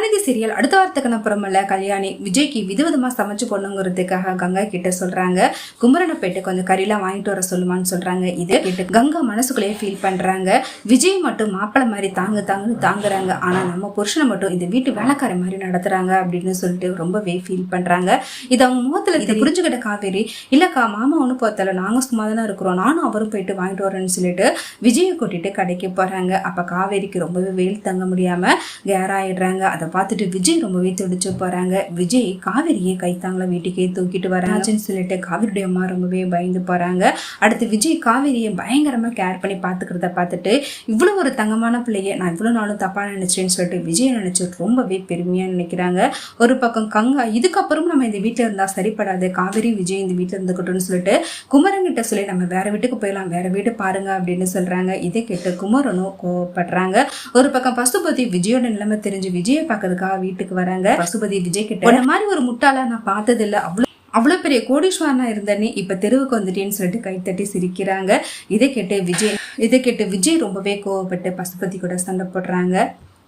கலாநிதி serial அடுத்த வாரத்துக்கான புறமல்ல கல்யாணி விஜய்க்கு விதவிதமா சமைச்சு போடணுங்கிறதுக்காக கங்கா கிட்ட சொல்றாங்க. குமரனை போயிட்டு கொஞ்சம் கறியெல்லாம் வாங்கிட்டு வர சொல்லுமான்னு சொல்றாங்க. இதை கேட்டு கங்கா மனசுக்குள்ளேயே ஃபீல் பண்றாங்க. விஜய் மட்டும் மாப்பிள்ளை மாதிரி தாங்குறாங்க. ஆனா நம்ம புருஷனை மட்டும் இந்த வீட்டு வேலைக்கார மாதிரி நடத்துறாங்க அப்படின்னு சொல்லிட்டு ரொம்பவே ஃபீல் பண்றாங்க. இது அவங்க முகத்துல இதை புரிஞ்சுக்கிட்ட காவேரி, இல்லக்கா மாமா ஒண்ணு பார்த்தால நாங்க சும்மா தானே இருக்கிறோம், நானும் அவரும் போயிட்டு வாங்கிட்டு வரேன்னு சொல்லிட்டு விஜயை கூட்டிட்டு கடைக்கு போறாங்க. அப்ப காவேரிக்கு ரொம்பவே வெயில் தங்க முடியாம கேராயிடுறாங்க. அதை பார்த்துட்டு விஜய் ரொம்பவே துடிச்சு போறாங்க. விஜய் காவேரியை கைத்தாங்கள வீட்டுக்கே தூக்கிட்டு வராங்கன்னு சொல்லிட்டு காவேரியுடைய அம்மா ரொம்பவே பயந்து போறாங்க. அடுத்து விஜய் காவேரியை பயங்கரமா கேர் பண்ணி பாத்துக்கிறத பார்த்துட்டு இவ்வளவு ஒரு தங்கமான பிள்ளைய நான் இவ்வளவு நாளும் தப்பா நினைச்சேன்னு சொல்லிட்டு விஜய் நினைச்சு ரொம்பவே பெருமையா நினைக்கிறாங்க. ஒரு பக்கம் கங்கா, இதுக்கப்புறம் நம்ம இந்த வீட்டுல இருந்தா சரிப்படாது, காவேரி விஜய் இந்த வீட்டுல இருந்துக்கிட்டோம்னு சொல்லிட்டு குமரன் கிட்ட சொல்லி நம்ம வேற வீட்டுக்கு போயிடலாம், வேற வீடு பாருங்க அப்படின்னு சொல்றாங்க. இதை கேட்டு குமரனும் கோவப்படுறாங்க. ஒரு பக்கம் பசுபதி விஜயோட நிலைமை தெரிஞ்சு விஜய பார்க்கறதுக்காக வீட்டுக்கு வராங்க. பசுபதி விஜய் கிட்ட, இந்த மாதிரி ஒரு முட்டாள நான் பார்த்தது இல்ல, அவ்வளவு பெரிய கோடீஸ்வரனா இருந்தனே இப்ப தெருவுக்கு வந்துட்டேன்னு சொல்லிட்டு கைத்தட்டி சிரிக்கிறாங்க. இதை கேட்டு விஜய் ரொம்பவே கோவப்பட்டு பசுபதி கூட சண்டை போடுறாங்க.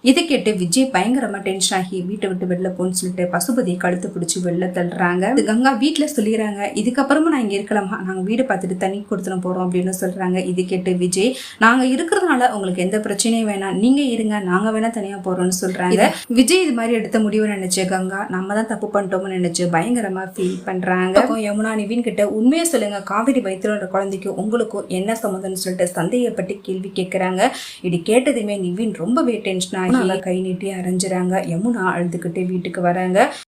இதை கேட்டு விஜய் பயங்கரமா டென்ஷன் ஆகி வீட்டை விட்டு வெளில போன்னு சொல்லிட்டு பசுபதி கழுத்து பிடிச்சி வெளில தள்ளுறாங்க. கங்கா வீட்டுல சொல்லிடுறாங்க, இதுக்கப்புறமா நான் இங்க இருக்கலாமா, நாங்க வீடு பார்த்துட்டு தண்ணி கொடுத்துட்டு போறோம் அப்படின்னு சொல்றாங்க. இது கேட்டு விஜய், நாங்க இருக்கிறதுனால உங்களுக்கு எந்த பிரச்சனையும் வேணாம், நீங்க இருங்க, நாங்க வேணா தனியா போறோம்னு சொல்றாங்க. விஜய் இது மாதிரி எடுத்த முடிவு நினைச்சு கங்கா நம்ம தான் தப்பு பண்ணிட்டோம்னு நினைச்சு பயங்கரமா ஃபீல் பண்றாங்க. யமுனா நிவின் கிட்ட உண்மையை சொல்லுங்க, காவிரி வயிற்றுல குழந்தைக்கு உங்களுக்கும் என்ன சம்மந்தம்னு சொல்லிட்டு சந்தேகப்பட்டு கேள்வி கேட்கிறாங்க. இது கேட்டதுமே நிவின் ரொம்பவே டென்ஷன் ஆகி கை நீட்டி அரைஞ்சிறாங்க. யமுனா அழுதுகிட்டே வீட்டுக்கு வராங்க.